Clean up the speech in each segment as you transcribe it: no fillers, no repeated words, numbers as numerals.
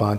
5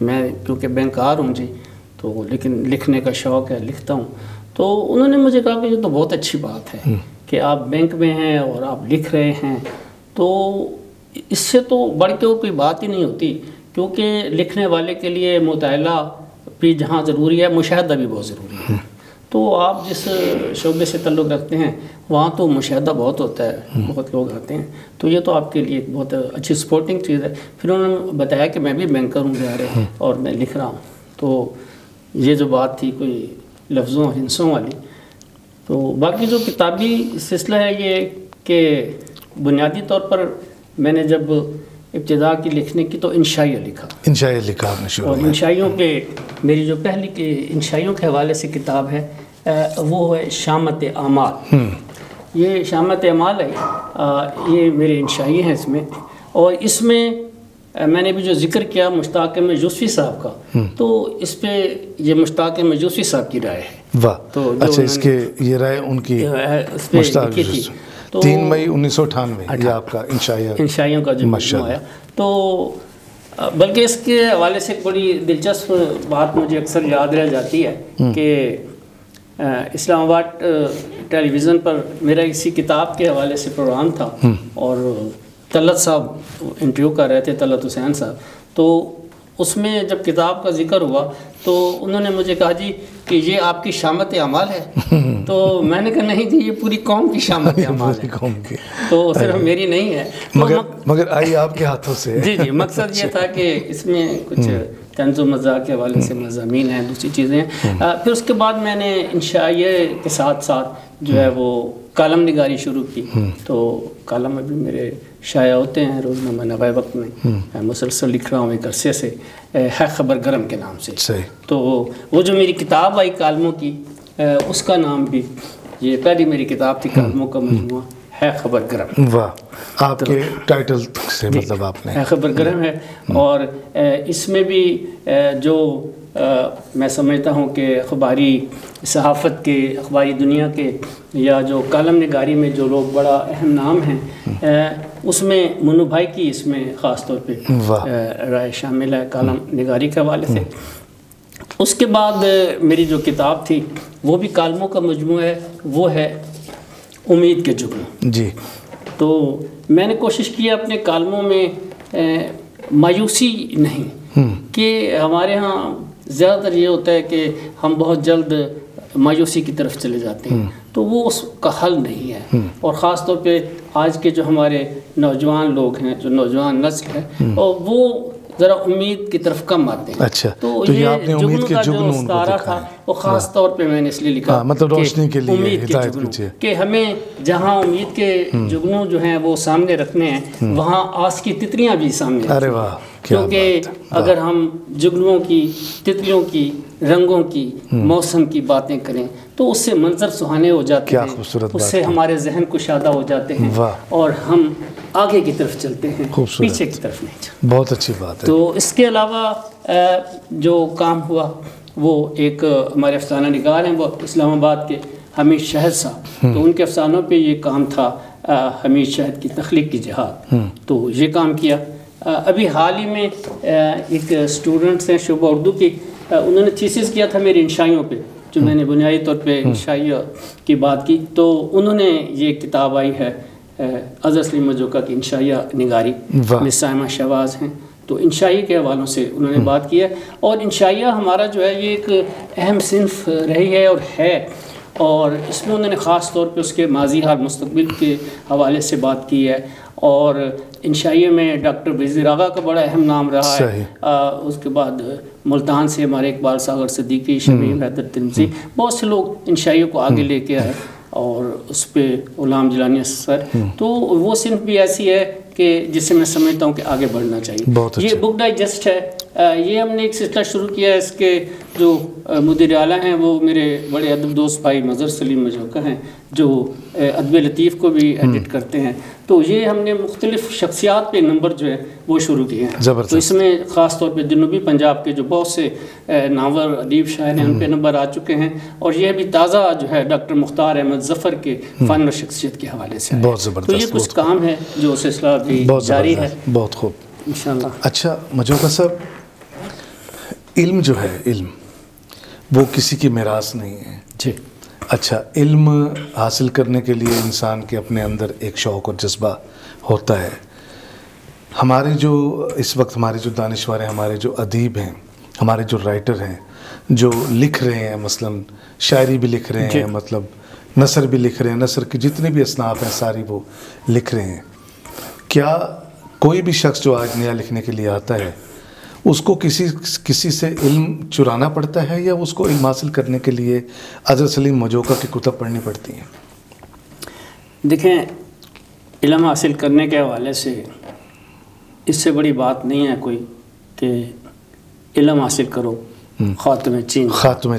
میں کیونکہ بینکار ہوں جی، تو لیکن لکھنے کا شوق ہے، لکھتا ہوں. تو انہوں نے مجھے کہا کہ یہ تو بہت اچھی بات ہے کہ آپ بینک میں ہیں اور آپ لکھ رہے ہیں، تو اس سے تو بڑھ کے کوئی بات ہی نہیں ہوتی، کیونکہ لکھنے والے کے لیے مطالعہ بھی جہاں ضروری ہے، مشاہدہ بھی بہت ضروری ہے. تو آپ جس شعبے سے تعلق رکھتے ہیں وہاں تو مشاہدہ بہت ہوتا ہے، بہت لوگ آتے ہیں، تو یہ تو آپ کے لیے ایک بہت اچھی سپورٹنگ چیز ہے. پھر انہوں نے بتایا کہ میں بھی بینکر ہوں بیہارے اور میں لکھ رہا ہوں. تو یہ جو بات تھی کوئی لفظوں اور ہنسوں والی. تو باقی جو کتابی سلسلہ ہے یہ کہ بنیادی طور پر میں نے جب ابتدا کی لکھنے کی تو انشائیہ لکھا. انشائیہ لکھا آپ نے شروع اور میں. انشائیوں پہ میری جو پہلی انشائیوں کے حوالے سے کتاب ہے وہ ہے شامت اعمال. یہ شامت اعمال ہے، یہ میرے انشائیے ہیں اس میں. اور اس میں میں نے بھی جو ذکر کیا مشتاق احمد یوسفی صاحب کا، تو اس پہ یہ مشتاق احمد یوسفی صاحب کی رائے ہے. واہ. تو اچھا، اس کے یہ رائے ان کی مشتاق لکھی تھی. 3 مئی 1998 یہ آپ کا انشائیوں کا جو مجموعہ آیا. تو بلکہ اس کے حوالے سے ایک بڑی دلچسپ بات مجھے اکثر یاد رہ جاتی ہے کہ اسلام آباد ٹیلی ویژن پر میرا اسی کتاب کے حوالے سے پروگرام تھا اور طلعت صاحب انٹرویو کر رہے تھے، طلعت حسین صاحب. تو اس میں جب کتاب کا ذکر ہوا تو انہوں نے مجھے کہا جی کہ یہ آپ کی شامت اعمال ہے. تو میں نے کہا نہیں جی، یہ پوری قوم کی شامت اعمال ہے، تو صرف میری نہیں ہے. مگر آئی آپ کے ہاتھوں سے. جی جی، مقصد یہ تھا کہ اس میں کچھ طنز و مزاح کے حوالے سے مضامین ہیں، دوسری چیزیں ہیں. پھر اس کے بعد میں نے انشائیہ کے ساتھ ساتھ جو ہے وہ کالم نگاری شروع کی. تو کالم ابھی میرے شائع ہوتے ہیں روزنامہ نوائے وقت میں، مسلسل لکھ رہا ہوں ایک عرصے سے، ہے خبر گرم کے نام سے. تو وہ جو میری کتاب آئی کالموں کی، اس کا نام بھی، یہ پہلی میری کتاب تھی کالموں کا مجموعہ، ہے خبر گرم. واہ. آپ کے ٹائٹل سے مطلب آپ نے ہے خبر گرم ہے. اور اس میں بھی جو میں سمجھتا ہوں کہ اخباری صحافت کے، اخباری دنیا کے، یا جو کالم نگاری میں جو لوگ بڑا اہم نام ہیں، اس میں منو بھائی کی اس میں خاص طور پہ رائے شامل ہے کالم نگاری کے حوالے سے. اس کے بعد میری جو کتاب تھی وہ بھی کالموں کا مجموعہ ہے، وہ ہے امید کے جگنو. جی. تو میں نے کوشش کی اپنے کالموں میں مایوسی نہیں، کہ ہمارے ہاں زیادہ تر یہ ہوتا ہے کہ ہم بہت جلد مایوسی کی طرف چلے جاتے ہیں، تو وہ اس کا حل نہیں ہے. اور خاص طور پہ آج کے جو ہمارے نوجوان لوگ ہیں، جو نوجوان نسل ہے، اور وہ ذرا امید کی طرف کم آتے ہیں. اچھا، تو یہ جگنو کا جو ستارہ تھا وہ خاص طور پہ میں نے اس لیے لکھا، مطلب روشنی کے لیے امید کے جگنو، کہ ہمیں جہاں امید کے جگنو جو ہیں وہ سامنے رکھنے ہیں، وہاں آس کی تتلیاں بھی سامنے. ارے واہ. کیونکہ اگر ہم جگنوؤں کی، تتلیوں کی، رنگوں کی، موسم کی باتیں کریں تو اس سے منظر سہانے ہو جاتے ہیں، اس سے ہمارے ذہن کشادہ ہو جاتے ہیں اور ہم آگے کی طرف چلتے ہیں، پیچھے کی طرف نہیں چلتے. بہت اچھی بات ہے. تو اس کے علاوہ جو کام ہوا وہ ایک ہمارے افسانہ نگار ہیں، وہ اسلام آباد کے حمید شہد صاحب. تو ان کے افسانوں پہ یہ کام تھا، حمید شہد کی تخلیق کی جہاد. تو یہ کام کیا. ابھی حال ہی میں ایک اسٹوڈنٹس ہیں شعبہ اردو کی، انہوں نے تھیسس کیا تھا میری انشائیوں پہ، جو میں نے بنیادی طور پہ انشائیہ کی بات کی. تو انہوں نے یہ کتاب آئی ہے اظہر سلیم مجوکا کی انشائیہ نگاری، مس سائمہ شہباز ہیں. تو انشائیہ کے حوالوں سے انہوں نے بات کی ہے. اور انشائیہ ہمارا جو ہے یہ ایک اہم صنف رہی ہے اور ہے، اور اس میں انہوں نے خاص طور پہ اس کے ماضی حال مستقبل کے حوالے سے بات کی ہے. اور انشائیہ میں ڈاکٹر بزیر آغا کا بڑا اہم نام رہا ہے. اس کے بعد ملتان سے ہمارے اقبال ساغر صدیقی، شمیم حیدر ترمذی، بہت سے لوگ انشائیہ کو آگے لے کے آئے، اور اس پہ غلام جیلانی سر. تو وہ صنف بھی ایسی ہے کہ جسے میں سمجھتا ہوں کہ آگے بڑھنا چاہیے. یہ بک ڈائجسٹ ہے، یہ ہم نے ایک سلسلہ شروع کیا ہے. اس کے جو مدیر اعلیٰ ہیں وہ میرے بڑے ادب دوست بھائی اظہر سلیم مجوکا ہیں، جو ادب لطیف کو بھی ایڈٹ کرتے ہیں. تو یہ ہم نے مختلف شخصیات پہ نمبر جو ہے وہ شروع کیے ہیں. تو اس میں خاص طور پہ جنوبی پنجاب کے جو بہت سے ناول ادیب شاعر ہیں ان پہ نمبر آ چکے ہیں. اور یہ بھی تازہ جو ہے ڈاکٹر مختار احمد ظفر کے فن اور شخصیت کے حوالے سے. تو یہ کچھ کام ہے جو سلسلہ بھی جاری ہے. بہت خوب، انشاءاللہ. اچھا مجوکا صاحب، علم جو ہے، علم وہ کسی کی میراث نہیں ہے. جی. اچھا، علم حاصل کرنے کے لیے انسان کے اپنے اندر ایک شوق اور جذبہ ہوتا ہے. ہمارے جو اس وقت ہمارے جو دانشور ہیں، ہمارے جو ادیب ہیں، ہمارے جو رائٹر ہیں، جو لکھ رہے ہیں، مثلاً شاعری بھی لکھ رہے ہیں، مطلب نثر بھی لکھ رہے ہیں، نثر کی جتنے بھی اصناف ہیں ساری وہ لکھ رہے ہیں. کیا کوئی بھی شخص جو آج نیا لکھنے کے لیے آتا ہے اس کو کسی سے علم چرانا پڑتا ہے، یا اس کو علم حاصل کرنے کے لیے حضرت سلیم مجوکا کی کتب پڑھنی پڑتی ہیں؟ دیکھیں، علم حاصل کرنے کے حوالے سے اس سے بڑی بات نہیں ہے کوئی کہ علم حاصل کرو خاتمِ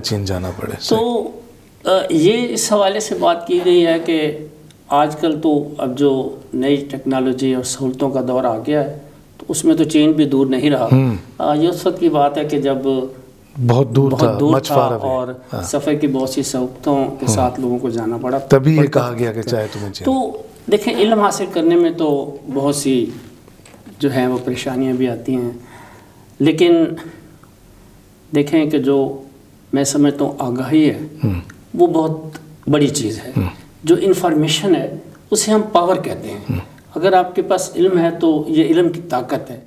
چین جانا پڑے. تو یہ اس حوالے سے بات کی گئی ہے کہ آج کل تو اب جو نئی ٹیکنالوجی اور سہولتوں کا دور آ گیا ہے تو اس میں تو چین بھی دور نہیں رہا. یہ اس وقت کی بات ہے کہ جب بہت دور تھا اور سفر کی بہت سی سہولتوں کے ساتھ لوگوں کو جانا پڑا، تبھی یہ کہا گیا کہ چاہے تمہیں چین. تو دیکھیں، علم حاصل کرنے میں تو بہت سی جو ہیں وہ پریشانیاں بھی آتی ہیں، لیکن دیکھیں کہ جو میں سمجھتا ہوں آگاہی ہے وہ بہت بڑی چیز ہے. جو انفارمیشن ہے اسے ہم پاور کہتے ہیں. اگر آپ کے پاس علم ہے تو یہ علم کی طاقت ہے.